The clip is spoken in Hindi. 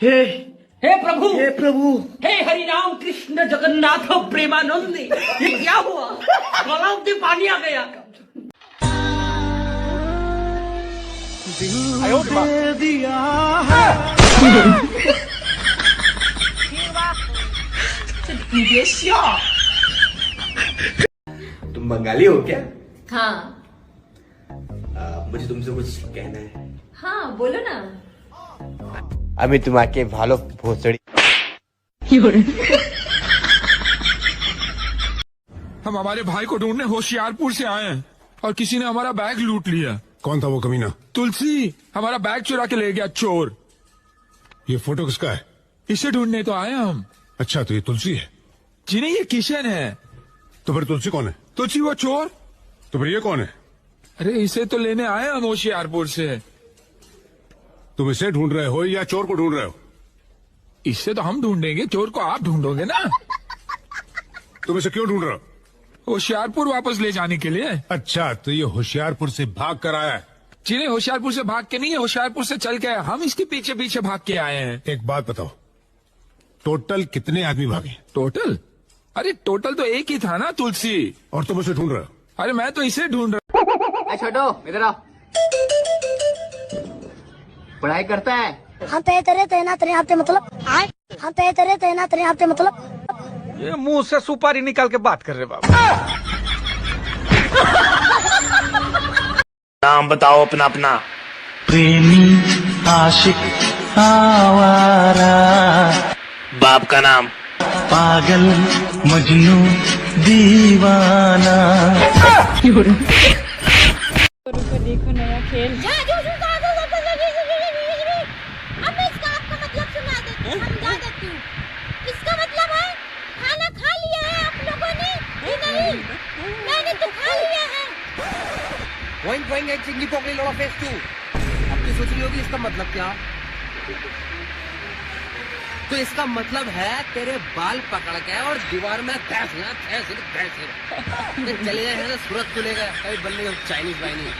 हे हे प्रभु, हे प्रभु, हे हरि राम कृष्ण जगन्नाथ प्रेमानंद, ये क्या हुआ? गलाव में पानी आ गया। दिल दे दिया है। तुम बंगाली हो क्या? हाँ मुझे तुमसे कुछ कहना है। हाँ बोलो ना। अभी तुम आके भालो भोसड़ी। हम हमारे भाई को ढूंढने होशियारपुर से आए हैं और किसी ने हमारा बैग लूट लिया। कौन था वो कमीना? तुलसी हमारा बैग चुरा के ले गया चोर। ये फोटो किसका है? इसे ढूंढने तो आए हम। अच्छा, तो ये तुलसी है। जी नहीं, ये किशन है। तो फिर तुलसी कौन है? तुलसी वो चोर। तो फिर ये कौन है? अरे इसे तो लेने आए हम होशियारपुर से। तुम इसे ढूंढ रहे हो या चोर को ढूंढ रहे हो? इसे तो हम ढूंढेंगे, चोर को आप ढूंढोगे ना। तुम इसे क्यों ढूंढ रहे हो? होशियारपुर वापस ले जाने के लिए। अच्छा, तो ये होशियारपुर से भाग कर आया है। जी नहीं, होशियारपुर से भाग के नहीं है, होशियारपुर से चल के हम इसके पीछे पीछे भाग के आए हैं। एक बात बताओ, टोटल कितने आदमी भागे? टोटल? अरे टोटल तो एक ही था ना, तुलसी। और तुम उसे ढूंढ रहे हो? अरे मैं तो इसे ढूंढ रहा। छोटो इधर आओ। पढ़ाई करता है? हम ते तेरे तेना तेरे हफ्ते मतलब हम ते तेरे तेना तेरे हफ्ते मतलब। ये मुंह से सुपारी निकाल के बात कर रहे बाबा। नाम बताओ अपना अपना। प्रेमी आशिक आवारा, बाप का नाम? पागल मजनू दीवाना। देखो नया खेल। अब मैं इसका आपका मतलब सुना देती हूँ, समझा देती हूँ। इसका मतलब है खाना खा लिया है आप लोगों ने? नहीं, मैंने तो खा लिया है। वहीं एक चिंगी पोकली लोड़ा फेंक तू। अब तू सोच रही होगी इसका मतलब क्या? तो इसका मतलब है तेरे बाल पकड़ के और दीवार में तैस चले गए हैं, सूरत को ले गए। अरे बल्ले चाइनीज वाइनीज।